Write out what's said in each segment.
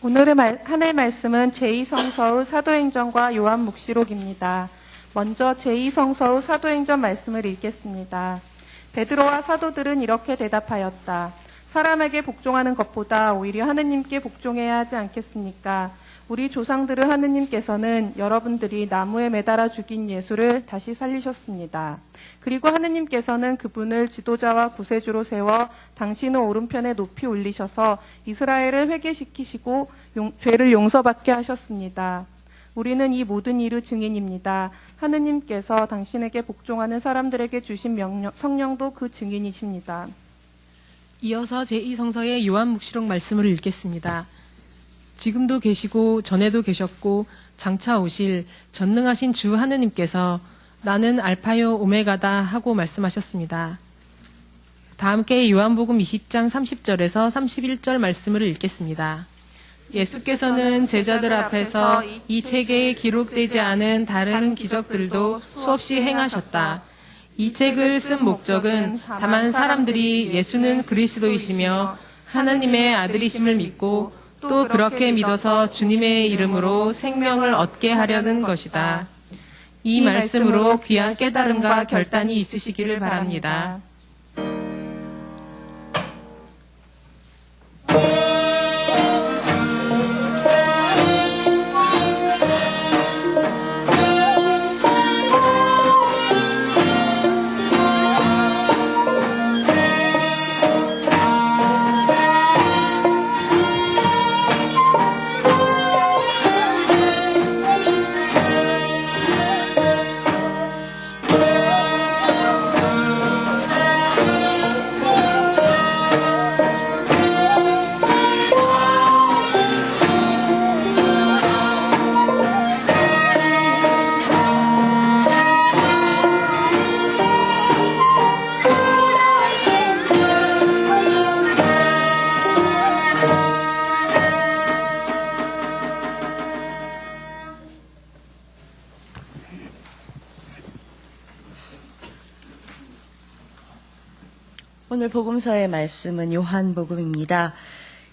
오늘의 하늘 말씀은 제2성서의 사도행전과 요한묵시록입니다. 먼저 제2성서의 사도행전 말씀을 읽겠습니다. 베드로와 사도들은 이렇게 대답하였다. 사람에게 복종하는 것보다 오히려 하느님께 복종해야 하지 않겠습니까? 우리 조상들의 하느님께서는 여러분들이 나무에 매달아 죽인 예수를 다시 살리셨습니다. 그리고 하느님께서는 그분을 지도자와 구세주로 세워 당신의 오른편에 높이 올리셔서 이스라엘을 회개시키시고 죄를 용서받게 하셨습니다. 우리는 이 모든 일의 증인입니다. 하느님께서 당신에게 복종하는 사람들에게 주신 성령도 그 증인이십니다. 이어서 제2성서의 요한묵시록 말씀을 읽겠습니다. 지금도 계시고 전에도 계셨고 장차 오실 전능하신 주 하느님께서 나는 알파요 오메가다 하고 말씀하셨습니다. 다 함께 요한복음 20장 30절에서 31절 말씀을 읽겠습니다. 예수께서는 제자들 앞에서 이 책에 기록되지 않은 다른 기적들도 수없이 행하셨다. 이 책을 쓴 목적은 다만 사람들이 예수는 그리스도이시며 하나님의 아들이심을 믿고 또 그렇게 믿어서 주님의 이름으로 생명을 얻게 하려는 것이다. 이 말씀으로 귀한 깨달음과 결단이 있으시기를 바랍니다. 오늘 복음서의 말씀은 요한복음입니다.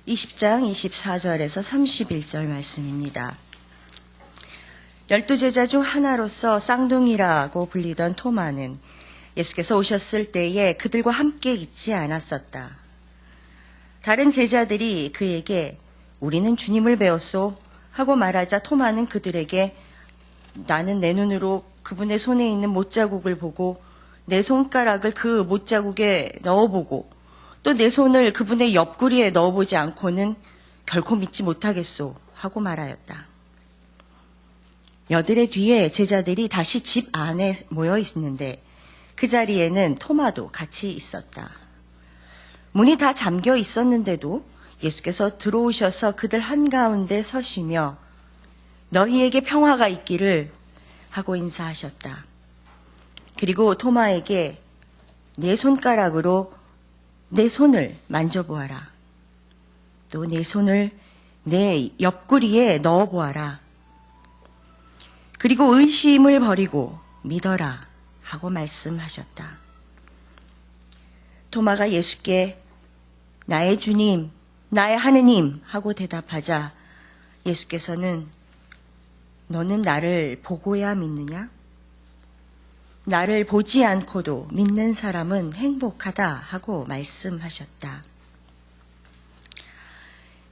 20장 24절에서 31절 말씀입니다. 12제자 중 하나로서 쌍둥이라고 불리던 토마는 예수께서 오셨을 때에 그들과 함께 있지 않았었다. 다른 제자들이 그에게 우리는 주님을 배웠소 하고 말하자 토마는 그들에게 나는 내 눈으로 그분의 손에 있는 못자국을 보고 내 손가락을 그 못자국에 넣어보고 또 내 손을 그분의 옆구리에 넣어보지 않고는 결코 믿지 못하겠소 하고 말하였다. 여드레 뒤에 제자들이 다시 집 안에 모여 있는데 그 자리에는 토마도 같이 있었다. 문이 다 잠겨 있었는데도 예수께서 들어오셔서 그들 한가운데 서시며 너희에게 평화가 있기를 하고 인사하셨다. 그리고 토마에게 내 손가락으로 내 손을 만져보아라. 또 내 손을 내 옆구리에 넣어보아라. 그리고 의심을 버리고 믿어라 하고 말씀하셨다. 토마가 예수께 나의 주님, 나의 하느님 하고 대답하자 예수께서는 너는 나를 보고야 믿느냐? 나를 보지 않고도 믿는 사람은 행복하다 하고 말씀하셨다.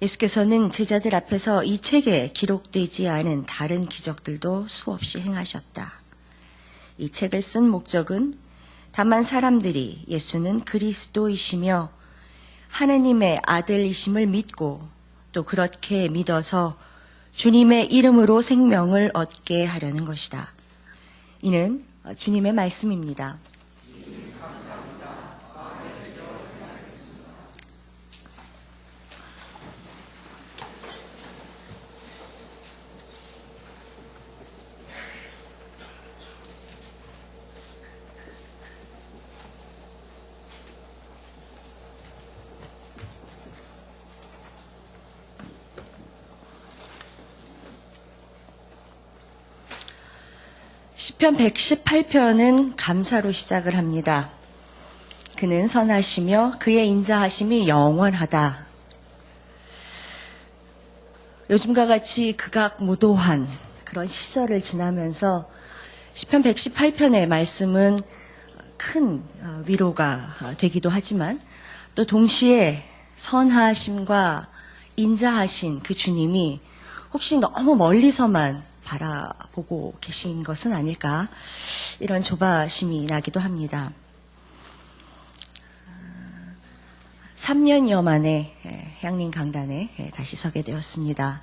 예수께서는 제자들 앞에서 이 책에 기록되지 않은 다른 기적들도 수없이 행하셨다. 이 책을 쓴 목적은 다만 사람들이 예수는 그리스도이시며 하느님의 아들이심을 믿고 또 그렇게 믿어서 주님의 이름으로 생명을 얻게 하려는 것이다. 이는 주님의 말씀입니다. 시편 118편은 감사로 시작을 합니다. 그는 선하시며 그의 인자하심이 영원하다. 요즘과 같이 극악무도한 그런 시절을 지나면서 시편 118편의 말씀은 큰 위로가 되기도 하지만 또 동시에 선하심과 인자하신 그 주님이 혹시 너무 멀리서만 바라보고 계신 것은 아닐까, 이런 조바심이 나기도 합니다. 3년여 만에 향림 강단에 다시 서게 되었습니다.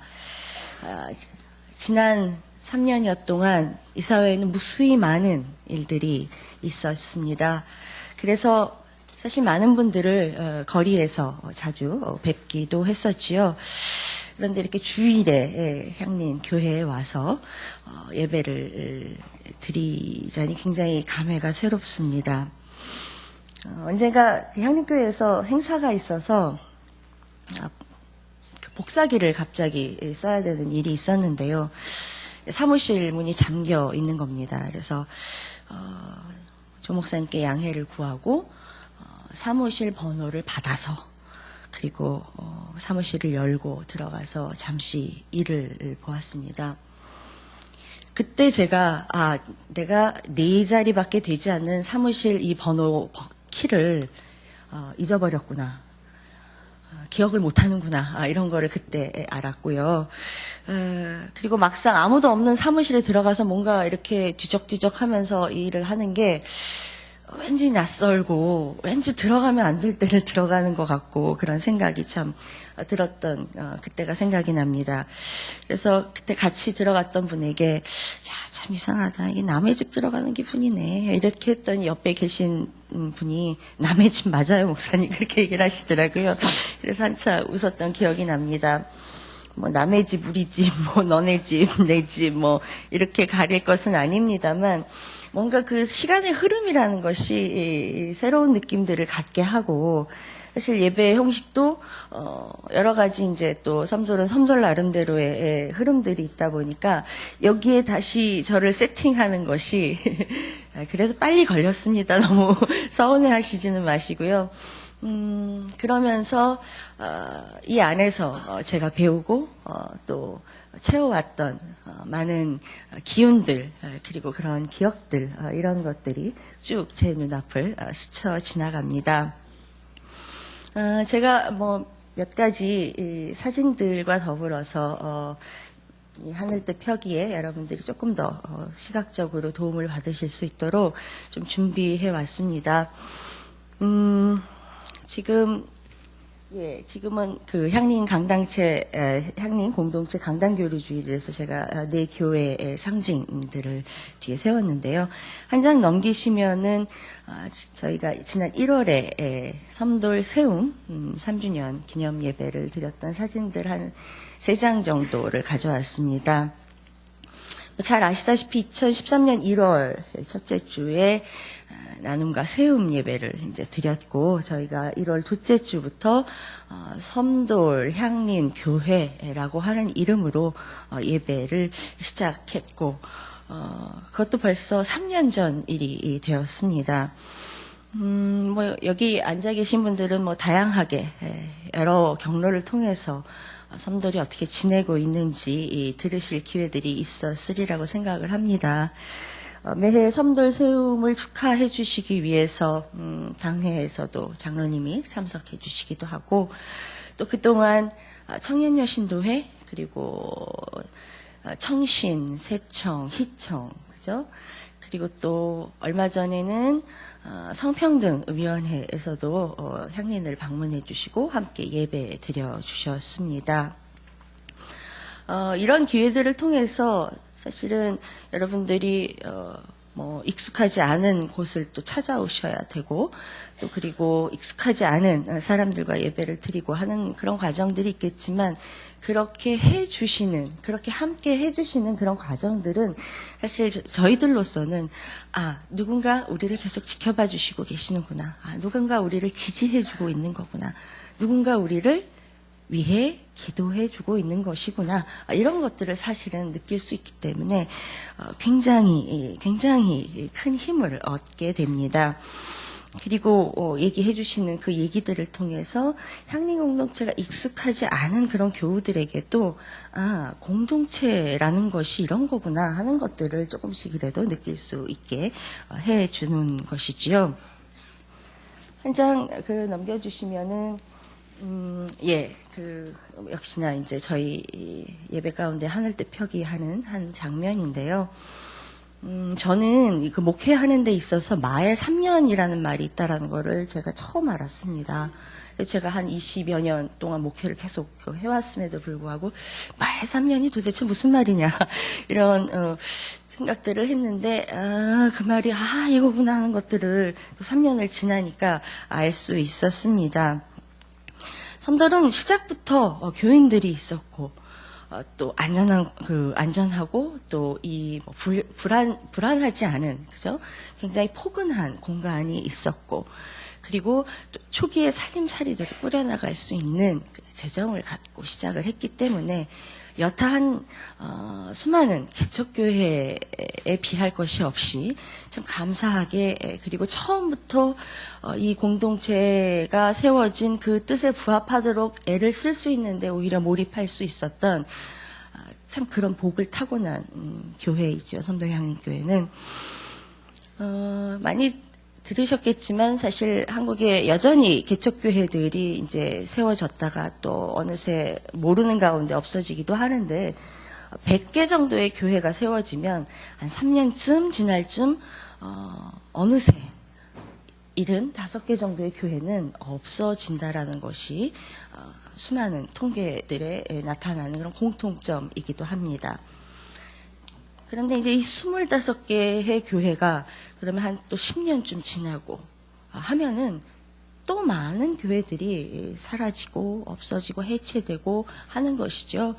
지난 3년여 동안 이 사회에는 무수히 많은 일들이 있었습니다. 그래서 사실 많은 분들을 거리에서 자주 뵙기도 했었지요. 그런데 이렇게 주일에 향림 교회에 와서 예배를 드리자니 굉장히 감회가 새롭습니다. 언젠가 향림교회에서 행사가 있어서 복사기를 갑자기 써야 되는 일이 있었는데요. 사무실 문이 잠겨 있는 겁니다. 그래서 조 목사님께 양해를 구하고 사무실 번호를 받아서, 그리고 사무실을 열고 들어가서 잠시 일을 보았습니다. 그때 제가 내가 4자리밖에 되지 않는 사무실 이 번호 키를 잊어버렸구나, 기억을 못하는구나, 이런 거를 그때 알았고요. 그리고 막상 아무도 없는 사무실에 들어가서 뭔가 이렇게 뒤적뒤적 하면서 이 일을 하는 게 왠지 낯설고, 왠지 들어가면 안 될 때를 들어가는 것 같고, 그런 생각이 참 들었던 그때가 생각이 납니다. 그래서 그때 같이 들어갔던 분에게 참 이상하다, 이게 남의 집 들어가는 기분이네, 이렇게 했더니 옆에 계신 분이 남의 집 맞아요 목사님, 그렇게 얘기를 하시더라고요. 그래서 한참 웃었던 기억이 납니다. 뭐 남의 집, 우리 집, 뭐 너네 집, 내 집, 뭐 이렇게 가릴 것은 아닙니다만, 뭔가 그 시간의 흐름이라는 것이 새로운 느낌들을 갖게 하고, 사실 예배의 형식도 여러 가지 이제 또 섬돌은 섬돌 나름대로의 흐름들이 있다 보니까 여기에 다시 저를 세팅하는 것이 그래서 빨리 걸렸습니다. 너무 서운해하시지는 마시고요. 그러면서 이 안에서 제가 배우고 또 채워왔던 많은 기운들, 그리고 그런 기억들, 이런 것들이 쭉 제 눈앞을 스쳐 지나갑니다. 제가 뭐 몇 가지 사진들과 더불어서 이 하늘대 펴기에 여러분들이 조금 더 시각적으로 도움을 받으실 수 있도록 좀 준비해 왔습니다. 지금은 그 향림 강당체, 향림 공동체 강당교류 주일에서 제가 4교회의 상징들을 뒤에 세웠는데요. 한 장 넘기시면은, 저희가 지난 1월에 섬돌 세움 3주년 기념 예배를 드렸던 사진들 한 3장 정도를 가져왔습니다. 잘 아시다시피 2013년 1월 첫째 주에 나눔과 세움 예배를 이제 드렸고, 저희가 1월 둘째 주부터 섬돌 향림 교회라고 하는 이름으로 예배를 시작했고, 그것도 벌써 3년 전 일이 되었습니다. 뭐 여기 앉아 계신 분들은 뭐 다양하게 여러 경로를 통해서 섬돌이 어떻게 지내고 있는지 들으실 기회들이 있었으리라고 생각을 합니다. 매해 섬돌 세움을 축하해 주시기 위해서 당회에서도 장로님이 참석해 주시기도 하고, 또 그동안 청년여신도회, 그리고 청신, 세청, 희청, 그죠? 그리고 또 얼마 전에는 성평등위원회에서도 향린을 방문해 주시고 함께 예배 드려 주셨습니다. 이런 기회들을 통해서 사실은 여러분들이 뭐 익숙하지 않은 곳을 또 찾아오셔야 되고, 또 그리고 익숙하지 않은 사람들과 예배를 드리고 하는 그런 과정들이 있겠지만, 그렇게 그렇게 함께 해주시는 그런 과정들은 사실 저희들로서는 누군가 우리를 계속 지켜봐 주시고 계시는구나, 누군가 우리를 지지해 주고 있는 거구나, 누군가 우리를 위해 기도해 주고 있는 것이구나, 이런 것들을 사실은 느낄 수 있기 때문에 굉장히 큰 힘을 얻게 됩니다. 그리고 얘기해 주시는 그 얘기들을 통해서 향림 공동체가 익숙하지 않은 그런 교우들에게도 공동체라는 것이 이런 거구나 하는 것들을 조금씩이라도 느낄 수 있게 해 주는 것이지요. 한 장 넘겨주시면은 역시나 이제 저희 예배 가운데 하늘 뜻 펴기 하는 한 장면인데요. 저는 그 목회하는 데 있어서 마의 3년이라는 말이 있다라는 거를 제가 처음 알았습니다. 제가 한 20여 년 동안 목회를 계속 해왔음에도 불구하고 마의 3년이 도대체 무슨 말이냐 이런 생각들을 했는데 그 말이 이거구나 하는 것들을 또 3년을 지나니까 알 수 있었습니다. 섬들은 시작부터 교인들이 있었고 또 안전하고 또 이 불안하지 않은 그죠? 굉장히 포근한 공간이 있었고 그리고 또 초기에 살림살이들을 꾸려나갈 수 있는 재정을 갖고 시작을 했기 때문에 여타한 수많은 개척교회에 비할 것이 없이 참 감사하게 그리고 처음부터 이 공동체가 세워진 그 뜻에 부합하도록 애를 쓸 수 있는데 오히려 몰입할 수 있었던 참 그런 복을 타고난 교회이죠. 섬들향림교회는 많이 들으셨겠지만 사실 한국에 여전히 개척교회들이 이제 세워졌다가 또 어느새 모르는 가운데 없어지기도 하는데 100개 정도의 교회가 세워지면 한 3년쯤 지날 쯤 어느새 75개 정도의 교회는 없어진다라는 것이 수많은 통계들에 나타나는 그런 공통점이기도 합니다. 그런데 이제 이 25개의 교회가 그러면 한 또 10년쯤 지나고 하면은 또 많은 교회들이 사라지고 없어지고 해체되고 하는 것이죠.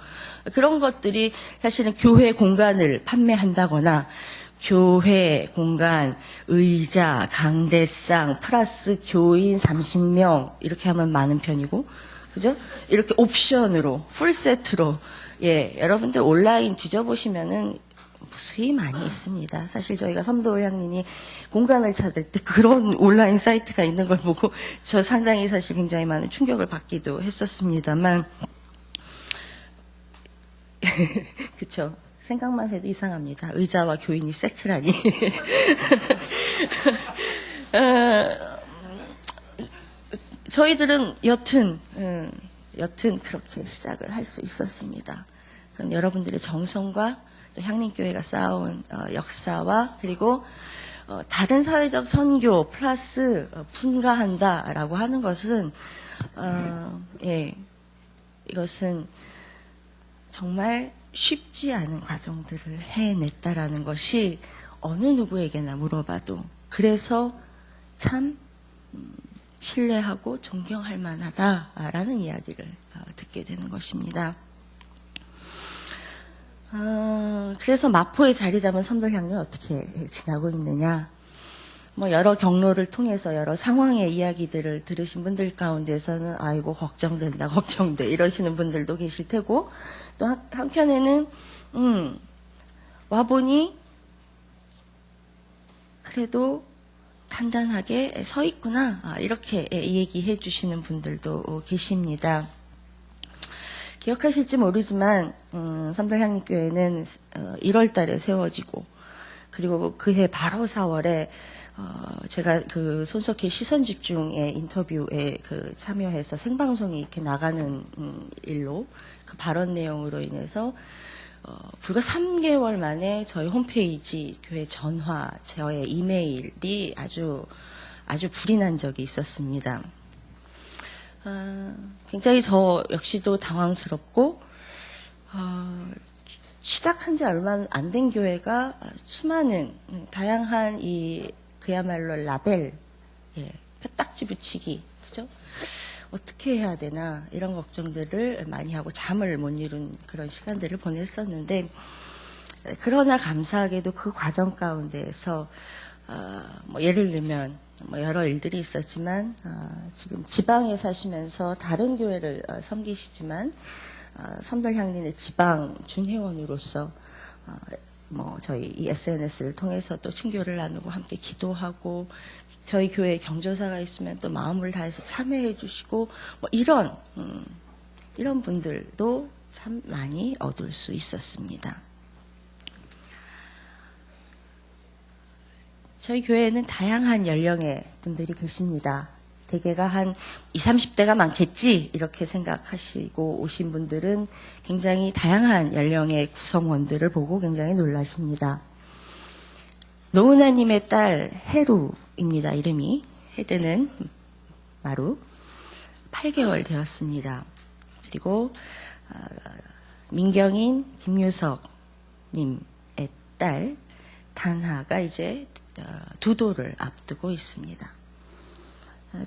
그런 것들이 사실은 교회 공간을 판매한다거나 교회 공간, 의자, 강대상, 플러스 교인 30명 이렇게 하면 많은 편이고 그죠? 이렇게 옵션으로 풀세트로 여러분들 온라인 뒤져보시면은 무수히 많이 있습니다. 사실 저희가 섬도향림이 공간을 찾을 때 그런 온라인 사이트가 있는 걸 보고 저 상당히 사실 굉장히 많은 충격을 받기도 했었습니다만 그쵸. 생각만 해도 이상합니다. 의자와 교인이 세트라니. 저희들은 여튼 그렇게 시작을 할 수 있었습니다. 그건 여러분들의 정성과 또 향림교회가 쌓아온 역사와 그리고 다른 사회적 선교 플러스 분가한다라고 하는 것은 이것은 정말 쉽지 않은 과정들을 해냈다라는 것이 어느 누구에게나 물어봐도 그래서 참 신뢰하고 존경할 만하다라는 이야기를 듣게 되는 것입니다. 그래서 마포에 자리 잡은 섬들향림이 어떻게 지나고 있느냐. 여러 경로를 통해서 여러 상황의 이야기들을 들으신 분들 가운데서는 아이고 걱정된다 걱정돼 이러시는 분들도 계실 테고 또 한편에는 와보니 그래도 단단하게 서 있구나 이렇게 얘기해 주시는 분들도 계십니다. 기억하실지 모르지만 섬들향림교회는 1월 달에 세워지고 그리고 그해 바로 4월에 제가 그 손석희 시선집중의 인터뷰에 참여해서 생방송이 이렇게 나가는 일로 그 발언 내용으로 인해서 불과 3개월 만에 저희 홈페이지, 교회 전화, 저의 이메일이 아주 불이 난 적이 있었습니다. 굉장히 저 역시도 당황스럽고 시작한 지 얼마 안 된 교회가 수많은 다양한 그야말로 라벨, 뼈딱지 붙이기, 그죠? 어떻게 해야 되나 이런 걱정들을 많이 하고 잠을 못 이룬 그런 시간들을 보냈었는데 그러나 감사하게도 그 과정 가운데에서 예를 들면 여러 일들이 있었지만 지금 지방에 사시면서 다른 교회를 섬기시지만 섬들향림의 지방 준회원으로서 저희 이 SNS를 통해서 또 친교를 나누고 함께 기도하고 저희 교회에 경조사가 있으면 또 마음을 다해서 참여해 주시고 뭐 이런 분들도 참 많이 얻을 수 있었습니다. 저희 교회에는 다양한 연령의 분들이 계십니다. 대개가 한 20, 30대가 많겠지 이렇게 생각하시고 오신 분들은 굉장히 다양한 연령의 구성원들을 보고 굉장히 놀라십니다. 노은아님의 딸 해루입니다. 이름이 헤드는 마루 8개월 되었습니다. 그리고 민경인 김유석님의 딸 단하가 이제 2돌을 앞두고 있습니다.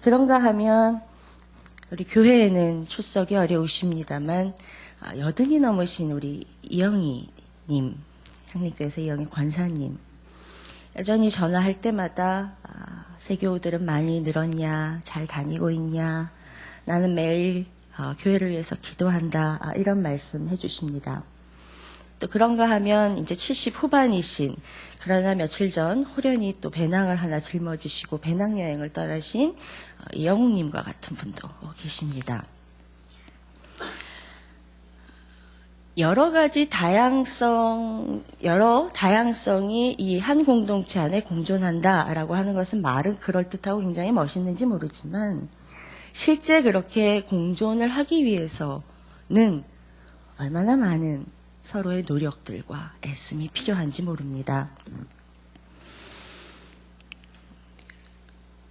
그런가 하면 우리 교회에는 출석이 어려우십니다만 80이 넘으신 우리 이영희님, 향림교회에서 이영희 권사님 여전히 전화할 때마다 세교우들은 많이 늘었냐, 잘 다니고 있냐, 나는 매일 교회를 위해서 기도한다, 이런 말씀 해주십니다. 또 그런가 하면 이제 70 후반이신, 그러나 며칠 전 호련히 또 배낭을 하나 짊어지시고 배낭여행을 떠나신 이영웅님과 같은 분도 계십니다. 여러 다양성이 이 한 공동체 안에 공존한다라고 하는 것은 말은 그럴듯하고 굉장히 멋있는지 모르지만 실제 그렇게 공존을 하기 위해서는 얼마나 많은 서로의 노력들과 애씀이 필요한지 모릅니다.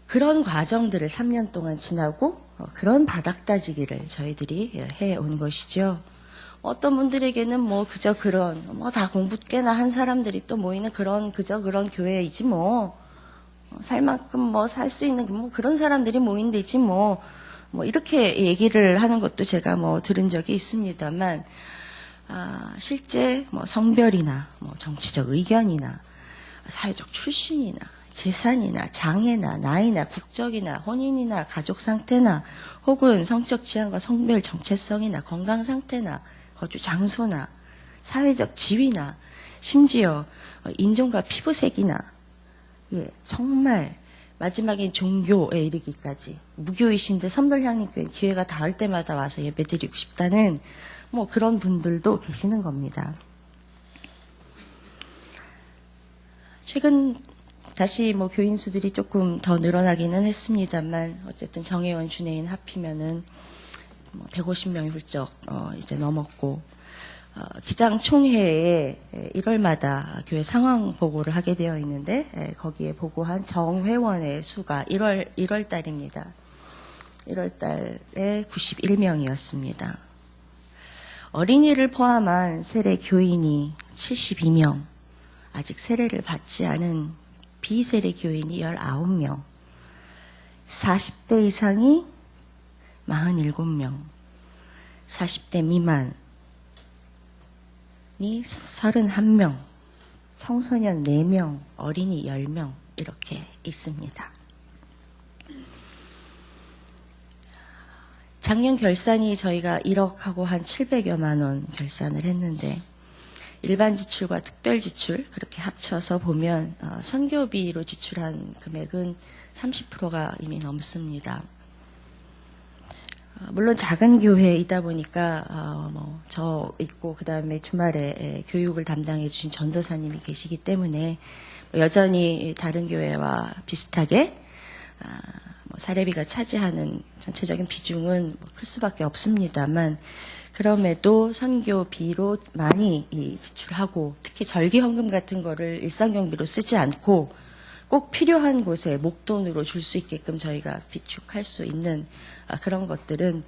그런 과정들을 3년 동안 지나고 그런 바닥다지기를 저희들이 해온 것이죠. 어떤 분들에게는 뭐 그저 그런 다 공부 꽤나 한 사람들이 또 모이는 그저 그런 교회이지 뭐 살 만큼 뭐 살 수 있는 뭐 그런 사람들이 모인 데지 뭐 이렇게 얘기를 하는 것도 제가 뭐 들은 적이 있습니다만 실제 뭐 성별이나 뭐 정치적 의견이나 사회적 출신이나 재산이나 장애나 나이나 국적이나 혼인이나 가족 상태나 혹은 성적 취향과 성별 정체성이나 건강 상태나 거주 장소나 사회적 지위나 심지어 인종과 피부색이나 정말 마지막엔 종교에 이르기까지 무교이신데 섬돌향림교회 기회가 닿을 때마다 와서 예배드리고 싶다는 뭐 그런 분들도 계시는 겁니다. 최근 다시 뭐 교인 수들이 조금 더 늘어나기는 했습니다만 어쨌든 정회원 준회인 합히면은 150명이 훌쩍 이제 넘었고 기장 총회에 1월마다 교회 상황 보고를 하게 되어 있는데 거기에 보고한 정회원의 수가 1월 달입니다. 1월 달에 91명이었습니다. 어린이를 포함한 세례 교인이 72명, 아직 세례를 받지 않은 비세례 교인이 19명, 40대 이상이 47명, 40대 미만이 31명, 청소년 4명, 어린이 10명 이렇게 있습니다. 작년 결산이 저희가 1억하고 한 700여만 원 결산을 했는데 일반 지출과 특별 지출 그렇게 합쳐서 보면 선교비로 지출한 금액은 30%가 이미 넘습니다. 물론 작은 교회이다 보니까 저 있고 그다음에 주말에 교육을 담당해 주신 전도사님이 계시기 때문에 여전히 다른 교회와 비슷하게 사례비가 차지하는 전체적인 비중은 클 수밖에 없습니다만 그럼에도 선교비로 많이 지출하고 특히 절기헌금 같은 거를 일상경비로 쓰지 않고 꼭 필요한 곳에 목돈으로 줄 수 있게끔 저희가 비축할 수 있는 그런 것들은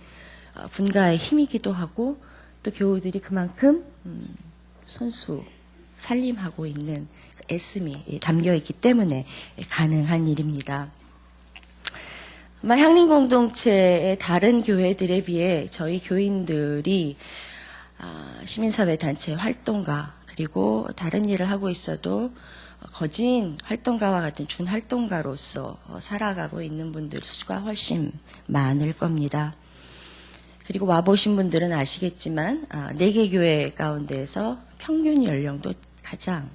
분가의 힘이기도 하고 또 교우들이 그만큼 손수 살림하고 있는 애씀이 담겨 있기 때문에 가능한 일입니다. 아마 향림공동체의 다른 교회들에 비해 저희 교인들이 시민사회단체 활동가 그리고 다른 일을 하고 있어도 거진 활동가와 같은 준활동가로서 살아가고 있는 분들 수가 훨씬 많을 겁니다. 그리고 와보신 분들은 아시겠지만 4개 교회 가운데에서 평균 연령도 가장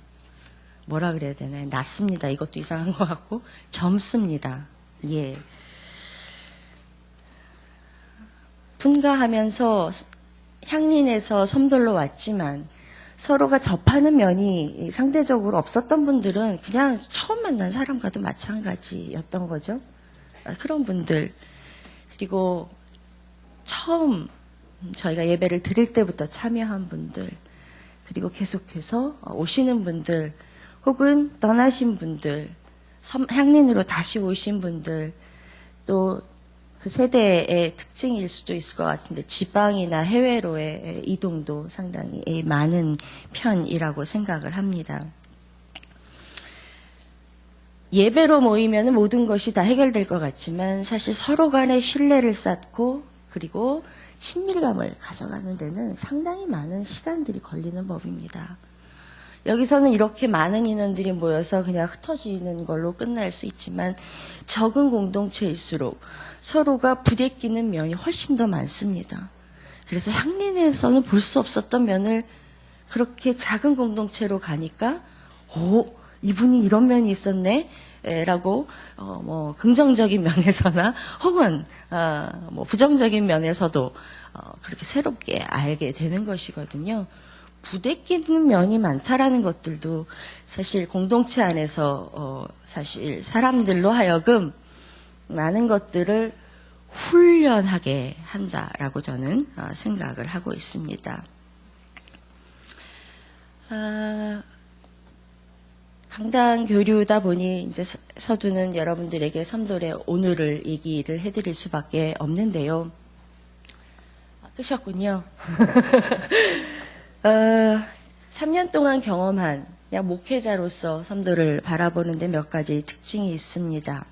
뭐라 그래야 되나요? 낮습니다. 이것도 이상한 것 같고 젊습니다. 예. 분가하면서 향린에서 섬돌로 왔지만 서로가 접하는 면이 상대적으로 없었던 분들은 그냥 처음 만난 사람과도 마찬가지였던 거죠. 그런 분들, 그리고 처음 저희가 예배를 드릴 때부터 참여한 분들, 그리고 계속해서 오시는 분들, 혹은 떠나신 분들, 향린으로 다시 오신 분들, 또 그 세대의 특징일 수도 있을 것 같은데 지방이나 해외로의 이동도 상당히 많은 편이라고 생각을 합니다. 예배로 모이면 모든 것이 다 해결될 것 같지만 사실 서로 간의 신뢰를 쌓고 그리고 친밀감을 가져가는 데는 상당히 많은 시간들이 걸리는 법입니다. 여기서는 이렇게 많은 인원들이 모여서 그냥 흩어지는 걸로 끝날 수 있지만 적은 공동체일수록 서로가 부대끼는 면이 훨씬 더 많습니다. 그래서 향린에서는 볼 수 없었던 면을 그렇게 작은 공동체로 가니까 이분이 이런 면이 있었네 라고 뭐 긍정적인 면에서나 혹은 뭐 부정적인 면에서도 그렇게 새롭게 알게 되는 것이거든요. 부대끼는 면이 많다라는 것들도 사실 공동체 안에서 사실 사람들로 하여금 많은 것들을 훈련하게 한다라고 저는 생각을 하고 있습니다. 강단 교류다 보니 이제 서두는 여러분들에게 섬돌의 오늘을 얘기를 해드릴 수밖에 없는데요. 끄셨군요. 3년 동안 경험한 그냥 목회자로서 섬돌을 바라보는데 몇 가지 특징이 있습니다.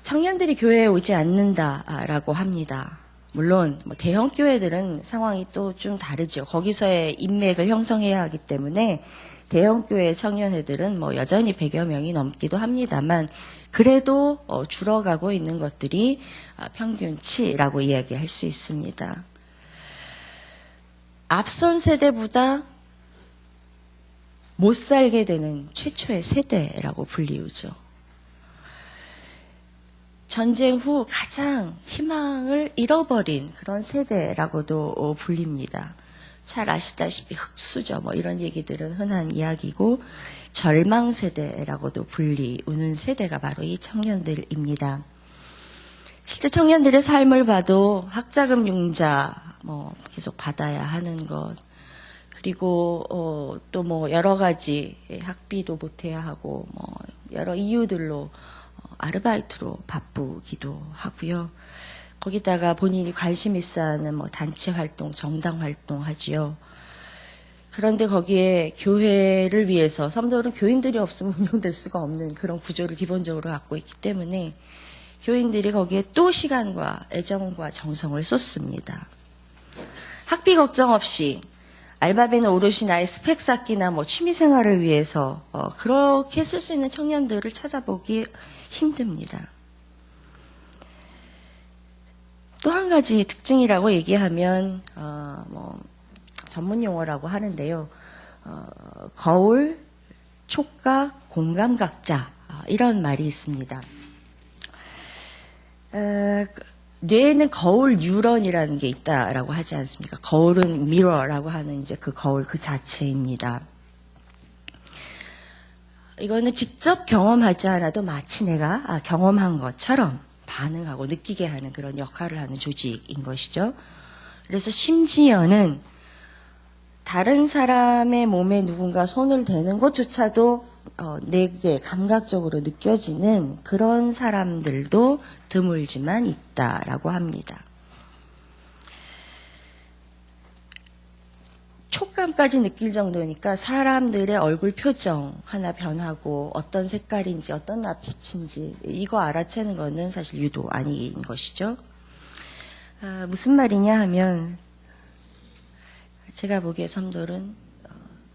청년들이 교회에 오지 않는다라고 합니다. 물론 뭐 대형 교회들은 상황이 또 좀 다르죠. 거기서의 인맥을 형성해야 하기 때문에 대형 교회 청년회들은 뭐 여전히 100여 명이 넘기도 합니다만 그래도 줄어가고 있는 것들이 평균치라고 이야기할 수 있습니다. 앞선 세대보다 못 살게 되는 최초의 세대라고 불리우죠. 전쟁 후 가장 희망을 잃어버린 그런 세대라고도 불립니다. 잘 아시다시피 흑수저 뭐 이런 얘기들은 흔한 이야기고 절망 세대라고도 불리우는 세대가 바로 이 청년들입니다. 실제 청년들의 삶을 봐도 학자금 융자 뭐 계속 받아야 하는 것, 그리고 또 뭐 여러 가지 학비도 보태야 하고 뭐 여러 이유들로 아르바이트로 바쁘기도 하고요. 거기다가 본인이 관심 있어 하는 뭐 단체 활동, 정당 활동 하지요. 그런데 거기에 교회를 위해서 섬돌은 교인들이 없으면 운영될 수가 없는 그런 구조를 기본적으로 갖고 있기 때문에 교인들이 거기에 또 시간과 애정과 정성을 쏟습니다. 학비 걱정 없이 알바비는 오롯이 나의 스펙 쌓기나 뭐 취미 생활을 위해서 그렇게 쓸 수 있는 청년들을 찾아보기 힘듭니다. 또 한 가지 특징이라고 얘기하면 뭐 전문 용어라고 하는데요. 거울, 촉각, 공감각자 이런 말이 있습니다. 뇌에는 거울 뉴런이라는 게 있다라고 하지 않습니까? 거울은 미러라고 하는 이제 그 거울 그 자체입니다. 이거는 직접 경험하지 않아도 마치 내가 경험한 것처럼 반응하고 느끼게 하는 그런 역할을 하는 조직인 것이죠. 그래서 심지어는 다른 사람의 몸에 누군가 손을 대는 것조차도 내게 감각적으로 느껴지는 그런 사람들도 드물지만 있다라고 합니다. 촉감까지 느낄 정도니까 사람들의 얼굴 표정 하나 변하고 어떤 색깔인지 어떤 낯빛인지 이거 알아채는 거는 사실 유도 아닌 것이죠. 무슨 말이냐 하면 제가 보기에 섬돌은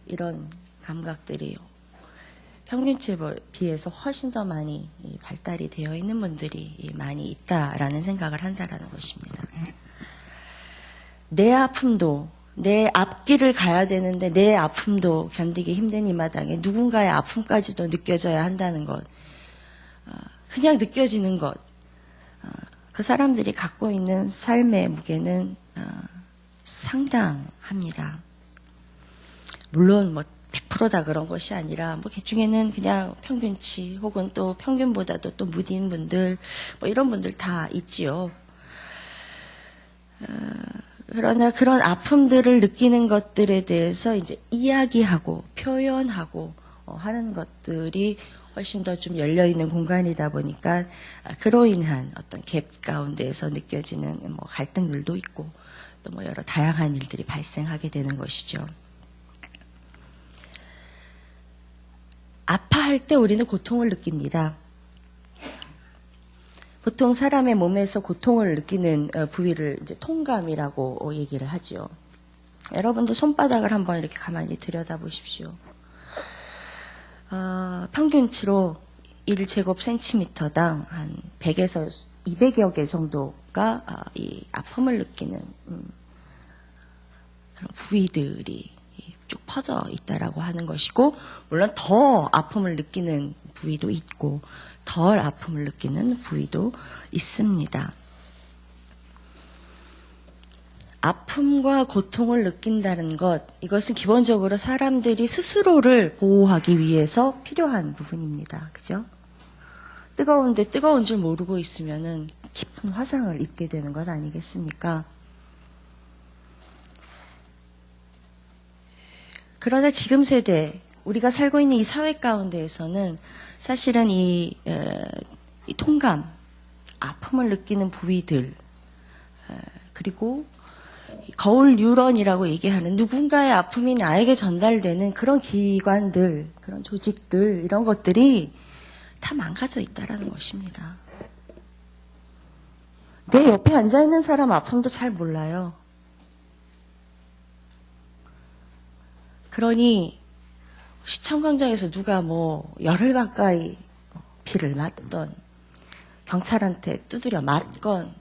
이런 감각들이 평균치에 비해서 훨씬 더 많이 발달이 되어 있는 분들이 많이 있다라는 생각을 한다라는 것입니다. 내 아픔도 내 앞길을 가야 되는데 내 아픔도 견디기 힘든 이 마당에 누군가의 아픔까지도 느껴져야 한다는 것, 그냥 느껴지는 것, 그 사람들이 갖고 있는 삶의 무게는 상당합니다. 물론 뭐 100%다 그런 것이 아니라 뭐 개중에는 그냥 평균치 혹은 또 평균보다도 또 무딘 분들 뭐 이런 분들 다 있지요. 그러나 그런 아픔들을 느끼는 것들에 대해서 이제 이야기하고 표현하고 하는 것들이 훨씬 더 좀 열려있는 공간이다 보니까 그로 인한 어떤 갭 가운데에서 느껴지는 뭐 갈등들도 있고 또 뭐 여러 다양한 일들이 발생하게 되는 것이죠. 아파할 때 우리는 고통을 느낍니다. 보통 사람의 몸에서 고통을 느끼는 부위를 이제 통감이라고 얘기를 하죠. 여러분도 손바닥을 한번 이렇게 가만히 들여다보십시오. 평균치로 1제곱센티미터당 한 100에서 200여 개 정도가 이 아픔을 느끼는 그런 부위들이 쭉 퍼져 있다라고 하는 것이고, 물론 더 아픔을 느끼는 부위도 있고 덜 아픔을 느끼는 부위도 있습니다. 아픔과 고통을 느낀다는 것, 이것은 기본적으로 사람들이 스스로를 보호하기 위해서 필요한 부분입니다. 그죠? 뜨거운데 뜨거운 줄 모르고 있으면은 깊은 화상을 입게 되는 것 아니겠습니까? 그러나 지금 세대, 우리가 살고 있는 이 사회 가운데에서는 사실은 이 통감, 아픔을 느끼는 부위들, 그리고 거울 뉴런이라고 얘기하는 누군가의 아픔이 나에게 전달되는 그런 기관들, 그런 조직들, 이런 것들이 다 망가져 있다라는 것입니다. 내 옆에 앉아있는 사람 아픔도 잘 몰라요. 그러니 시청광장에서 누가 뭐 열흘 가까이 피를 맞던, 경찰한테 두드려 맞건,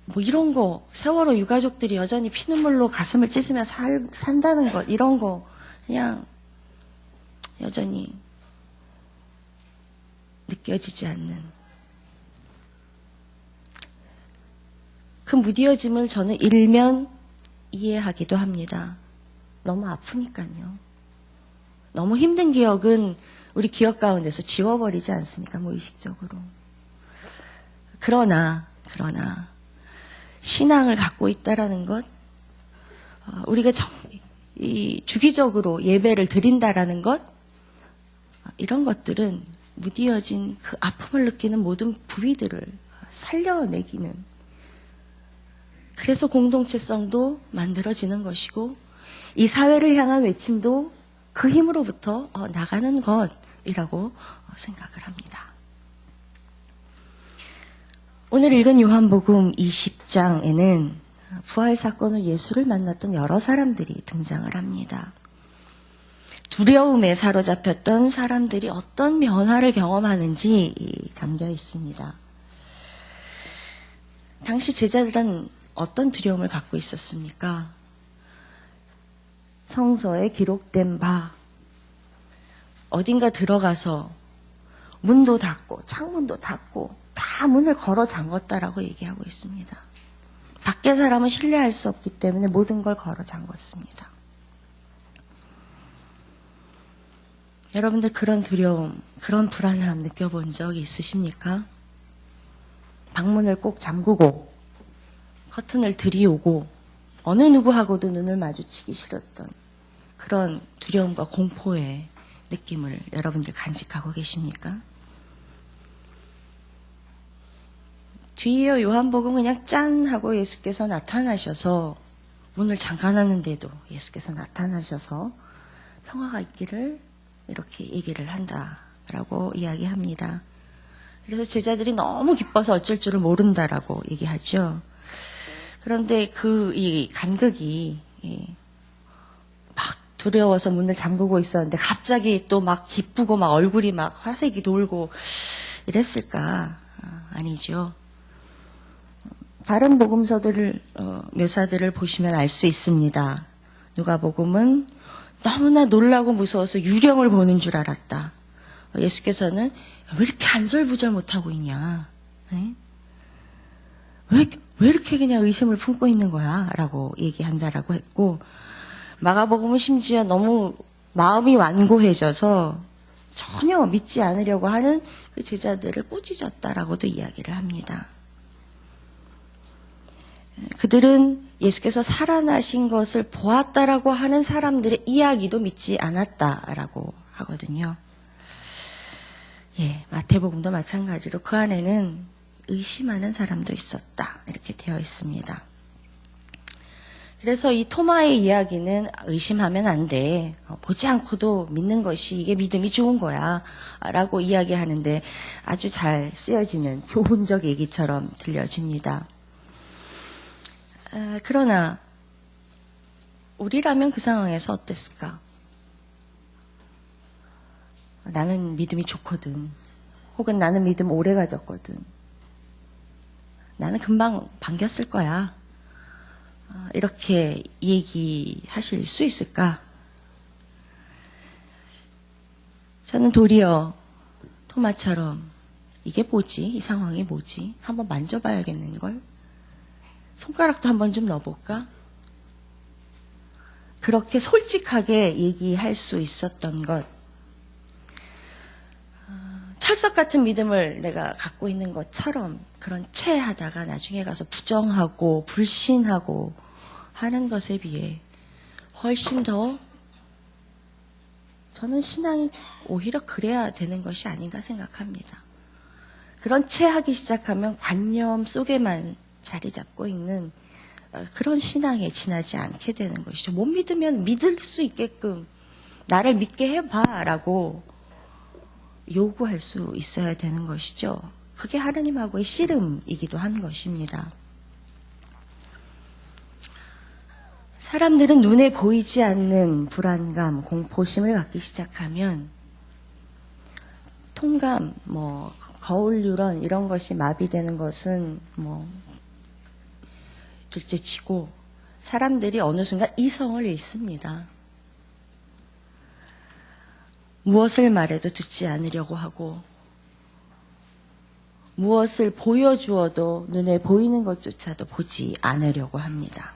뭐 이런 거, 세월호 유가족들이 여전히 피눈물로 가슴을 찢으며 산다는 것, 이런 거 그냥 여전히 느껴지지 않는 그 무뎌짐을 저는 일면 이해하기도 합니다. 너무 아프니까요. 너무 힘든 기억은 우리 기억 가운데서 지워버리지 않습니까? 무의식적으로. 그러나 신앙을 갖고 있다라는 것, 우리가 주기적으로 예배를 드린다라는 것, 이런 것들은 무디어진 그 아픔을 느끼는 모든 부위들을 살려내기는, 그래서 공동체성도 만들어지는 것이고 이 사회를 향한 외침도 그 힘으로부터 나가는 것이라고 생각을 합니다. 오늘 읽은 요한복음 20장에는 부활 사건으로 예수를 만났던 여러 사람들이 등장을 합니다. 두려움에 사로잡혔던 사람들이 어떤 변화를 경험하는지 담겨 있습니다. 당시 제자들은 어떤 두려움을 갖고 있었습니까? 성서에 기록된 바, 어딘가 들어가서 문도 닫고 창문도 닫고 다 문을 걸어 잠궜다라고 얘기하고 있습니다. 밖에 사람은 신뢰할 수 없기 때문에 모든 걸 걸어 잠궜습니다. 여러분들 그런 두려움, 그런 불안함 느껴본 적 있으십니까? 방문을 꼭 잠그고 커튼을 들이오고 어느 누구하고도 눈을 마주치기 싫었던 그런 두려움과 공포의 느낌을 여러분들 간직하고 계십니까? 뒤이어 요한복음 그냥 짠 하고 예수께서 나타나셔서 문을 잠가놨는데도 예수께서 나타나셔서 평화가 있기를 이렇게 얘기를 한다라고 이야기합니다. 그래서 제자들이 너무 기뻐서 어쩔 줄을 모른다라고 얘기하죠. 그런데 이 간극이 막 두려워서 문을 잠그고 있었는데 갑자기 또 막 기쁘고 막 얼굴이 막 화색이 돌고 이랬을까? 아니죠. 다른 복음서들을 묘사들을 보시면 알 수 있습니다. 누가복음은 너무나 놀라고 무서워서 유령을 보는 줄 알았다. 예수께서는 왜 이렇게 안절부절 못하고 있냐? 네? 왜 이렇게 그냥 의심을 품고 있는 거야? 라고 얘기한다라고 했고, 마가복음은 심지어 너무 마음이 완고해져서 전혀 믿지 않으려고 하는 그 제자들을 꾸짖었다라고도 이야기를 합니다. 그들은 예수께서 살아나신 것을 보았다라고 하는 사람들의 이야기도 믿지 않았다라고 하거든요. 예, 마태복음도 마찬가지로 그 안에는 의심하는 사람도 있었다. 이렇게 되어 있습니다. 그래서 이 토마의 이야기는 의심하면 안 돼. 보지 않고도 믿는 것이 이게 믿음이 좋은 거야. 라고 이야기하는데 아주 잘 쓰여지는 교훈적 얘기처럼 들려집니다. 그러나 우리라면 그 상황에서 어땠을까? 나는 믿음이 좋거든. 혹은 나는 믿음 오래 가졌거든. 나는 금방 반겼을 거야. 이렇게 얘기하실 수 있을까? 저는 도리어 토마처럼 이게 뭐지? 이 상황이 뭐지? 한번 만져봐야겠는걸? 손가락도 한번 좀 넣어볼까? 그렇게 솔직하게 얘기할 수 있었던 것. 철석 같은 믿음을 내가 갖고 있는 것처럼 그런 체하다가 나중에 가서 부정하고 불신하고 하는 것에 비해 훨씬 더 저는 신앙이 오히려 그래야 되는 것이 아닌가 생각합니다. 그런 체하기 시작하면 관념 속에만 자리 잡고 있는 그런 신앙에 지나지 않게 되는 것이죠. 못 믿으면 믿을 수 있게끔 나를 믿게 해봐라고 요구할 수 있어야 되는 것이죠. 그게 하느님하고의 씨름이기도 한 것입니다. 사람들은 눈에 보이지 않는 불안감, 공포심을 갖기 시작하면 통감, 거울 뉴런 이런 것이 마비되는 것은 둘째치고 사람들이 어느 순간 이성을 잃습니다. 무엇을 말해도 듣지 않으려고 하고 무엇을 보여주어도 눈에 보이는 것조차도 보지 않으려고 합니다.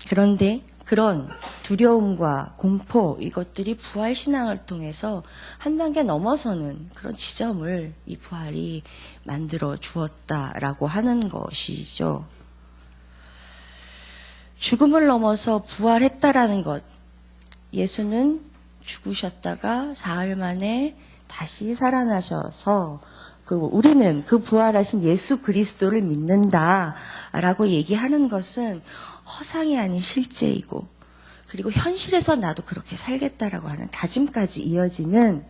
그런데 그런 두려움과 공포 이것들이 부활신앙을 통해서 한 단계 넘어서는 그런 지점을 이 부활이 만들어 주었다라고 하는 것이죠. 죽음을 넘어서 부활했다라는 것. 예수는 죽으셨다가 사흘 만에 다시 살아나셔서 우리는 그 부활하신 예수 그리스도를 믿는다라고 얘기하는 것은 허상이 아닌 실제이고 그리고 현실에서 나도 그렇게 살겠다라고 하는 다짐까지 이어지는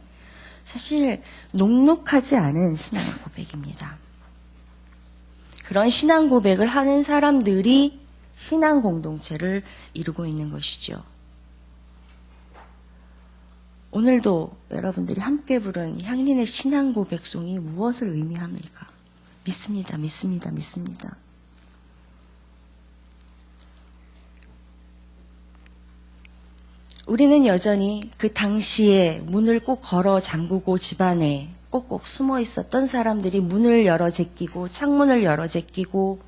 사실 녹록하지 않은 신앙 고백입니다. 그런 신앙 고백을 하는 사람들이 신앙 공동체를 이루고 있는 것이죠. 오늘도 여러분들이 함께 부른 향린의 신앙 고백송이 무엇을 의미합니까? 믿습니다, 믿습니다, 믿습니다. 우리는 여전히 그 당시에 문을 꼭 걸어 잠그고 집안에 꼭꼭 숨어 있었던 사람들이 문을 열어 제끼고 창문을 열어 제끼고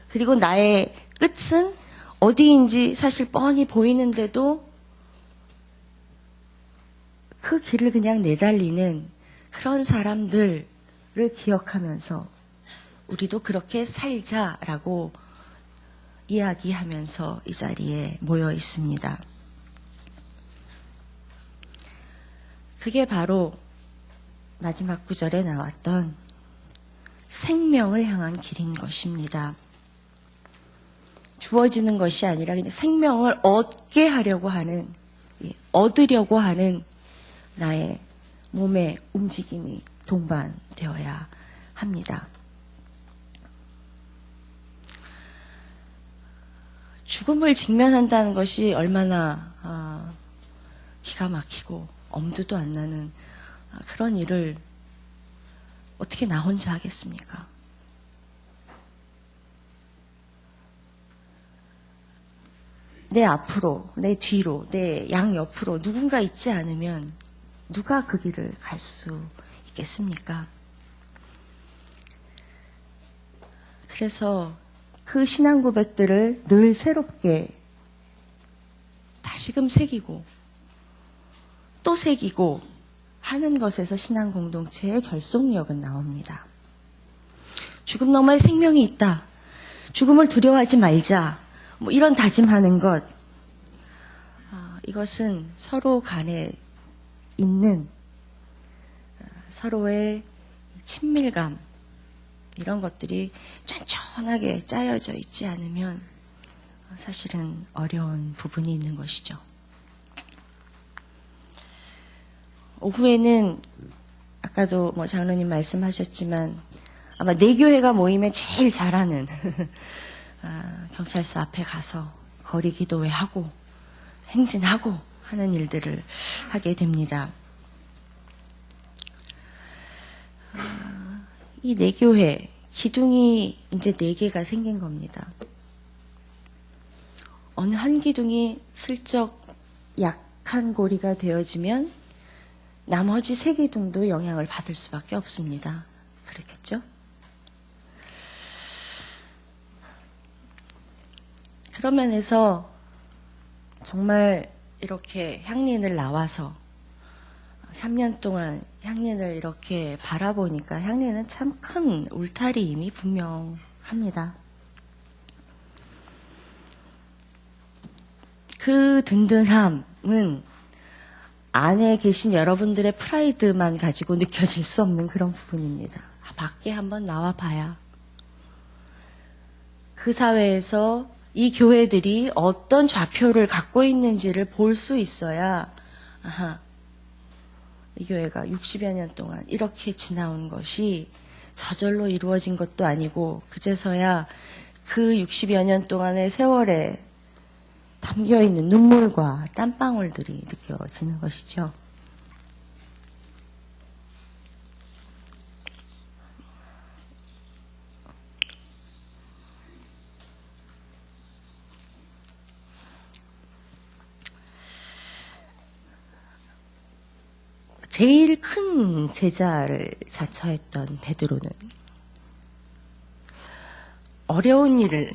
그리고 나의 끝은 어디인지 사실 뻔히 보이는데도 그 길을 그냥 내달리는 그런 사람들을 기억하면서 우리도 그렇게 살자라고 이야기하면서 이 자리에 모여 있습니다. 그게 바로 마지막 구절에 나왔던 생명을 향한 길인 것입니다. 주어지는 것이 아니라 그냥 생명을 얻게 하려고 하는, 얻으려고 하는 나의 몸의 움직임이 동반되어야 합니다. 죽음을 직면한다는 것이 얼마나 기가 막히고 엄두도 안 나는 그런 일을 어떻게 나 혼자 하겠습니까? 내 앞으로, 내 뒤로, 내 양옆으로 누군가 있지 않으면 누가 그 길을 갈 수 있겠습니까? 그래서 그 신앙 고백들을 늘 새롭게 다시금 새기고 또 새기고 하는 것에서 신앙 공동체의 결속력은 나옵니다. 죽음 너머에 생명이 있다. 죽음을 두려워하지 말자. 뭐 이런 다짐하는 것. 이것은 서로 간에 있는 서로의 친밀감, 이런 것들이 쫀쫀하게 짜여져 있지 않으면 사실은 어려운 부분이 있는 것이죠. 오후에는 아까도 뭐 장로님 말씀하셨지만 아마 내 교회가 모이면 제일 잘하는 경찰서 앞에 가서 거리 기도회하고 행진하고 하는 일들을 하게 됩니다. 이 내 교회 기둥이 이제 4개가 생긴 겁니다. 어느 한 기둥이 슬쩍 약한 고리가 되어지면 나머지 3기둥도 영향을 받을 수밖에 없습니다. 그렇겠죠? 그런 면에서 정말 이렇게 향린을 나와서 3년 동안 향린을 이렇게 바라보니까 향린은 참 큰 울타리임이 분명합니다. 그 든든함은 안에 계신 여러분들의 프라이드만 가지고 느껴질 수 없는 그런 부분입니다. 밖에 한번 나와봐야 그 사회에서 이 교회들이 어떤 좌표를 갖고 있는지를 볼 수 있어야 아하, 이 교회가 60여 년 동안 이렇게 지나온 것이 저절로 이루어진 것도 아니고 그제서야 그 60여 년 동안의 세월에 담겨있는 눈물과 땀방울들이 느껴지는 것이죠. 제일 큰 제자를 자처했던 베드로는 어려운 일을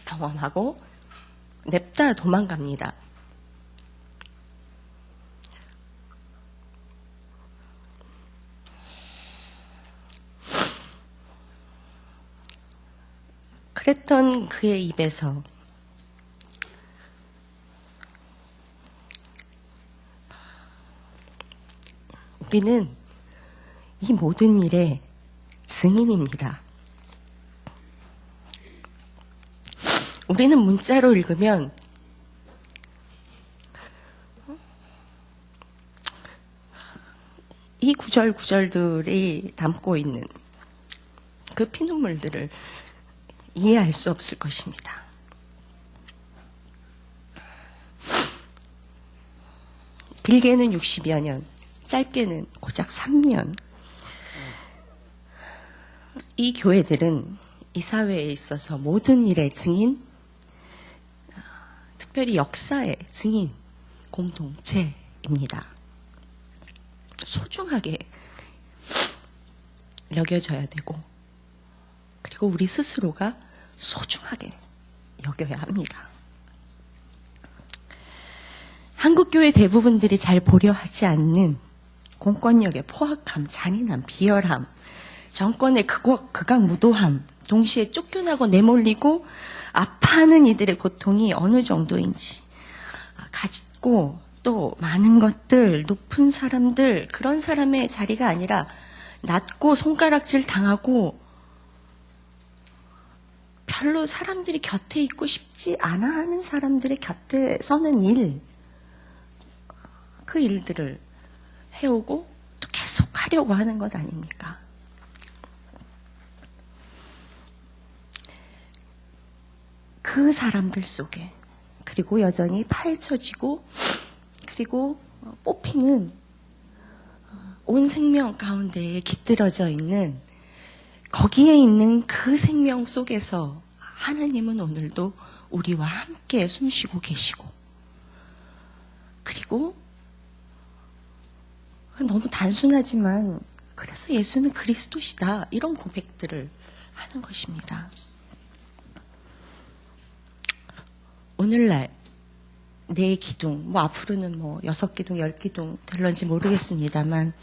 경험하고 냅다 도망갑니다. 그랬던 그의 입에서 우리는 이 모든 일의 증인입니다. 우리는 문자로 읽으면 이 구절구절들이 담고 있는 그 피눈물들을 이해할 수 없을 것입니다. 길게는 60여 년, 짧게는 고작 3년. 이 교회들은 이 사회에 있어서 모든 일의 증인, 특별히 역사의 증인, 공동체입니다. 소중하게 여겨져야 되고, 그리고 우리 스스로가 소중하게 여겨야 합니다. 한국교회 대부분들이 잘 보려 하지 않는 공권력의 포악함, 잔인함, 비열함, 정권의 극악무도함, 동시에 쫓겨나고 내몰리고 아파하는 이들의 고통이 어느 정도인지 가지고 또 많은 것들, 높은 사람들, 그런 사람의 자리가 아니라 낮고 손가락질 당하고 별로 사람들이 곁에 있고 싶지 않아 하는 사람들의 곁에 서는 일, 그 일들을 해오고 또 계속 하려고 하는 것 아닙니까? 그 사람들 속에, 그리고 여전히 파헤쳐지고 그리고 뽑히는 온 생명 가운데에 깃들어져 있는 거기에 있는 그 생명 속에서 하나님은 오늘도 우리와 함께 숨쉬고 계시고, 그리고 너무 단순하지만 그래서 예수는 그리스도시다, 이런 고백들을 하는 것입니다. 오늘날 내 기둥, 앞으로는 6기둥, 10기둥 될런지 모르겠습니다만,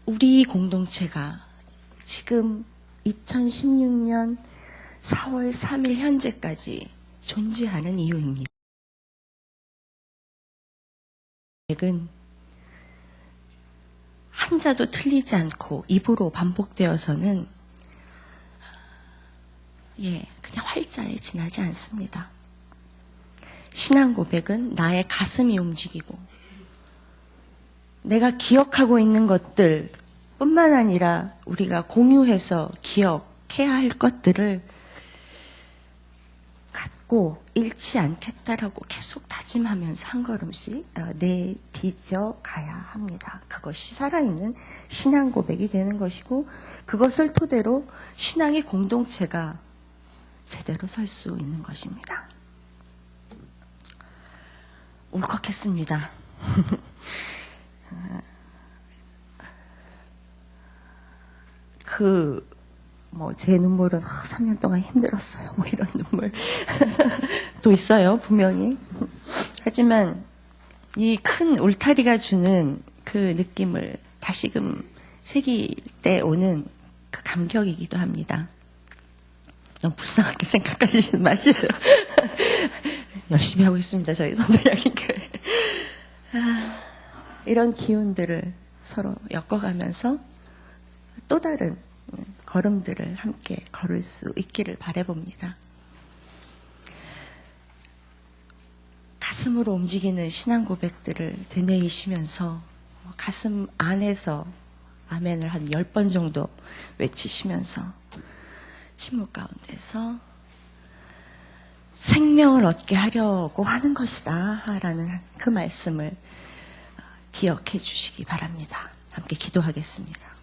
우리 공동체가 지금 2016년 4월 3일 현재까지 존재하는 이유입니다. 은 한자도 틀리지 않고 입으로 반복되어서는 그냥 활자에 지나지 않습니다. 신앙 고백은 나의 가슴이 움직이고 내가 기억하고 있는 것들 뿐만 아니라 우리가 공유해서 기억해야 할 것들을 갖고 잃지 않겠다라고 계속 다짐하면서 한 걸음씩 내디뎌 가야 합니다. 그것이 살아있는 신앙 고백이 되는 것이고, 그것을 토대로 신앙의 공동체가 제대로 설 수 있는 것입니다. 울컥했습니다. 제 눈물은 3년 동안 힘들었어요. 이런 눈물. 또 있어요, 분명히. 하지만 이 큰 울타리가 주는 그 느낌을 다시금 새길 때 오는 그 감격이기도 합니다. 너무 불쌍하게 생각하시지 마세요. 열심히 하고 있습니다, 저희 선도량인교회. 이런 기운들을 서로 엮어가면서 또 다른 걸음들을 함께 걸을 수 있기를 바라봅니다. 가슴으로 움직이는 신앙 고백들을 되뇌이시면서 가슴 안에서 아멘을 한 10번 정도 외치시면서 침묵 가운데서 생명을 얻게 하려고 하는 것이다 라는 그 말씀을 기억해 주시기 바랍니다. 함께 기도하겠습니다.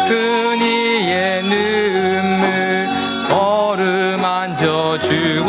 그니의 눈물 어루만져 주고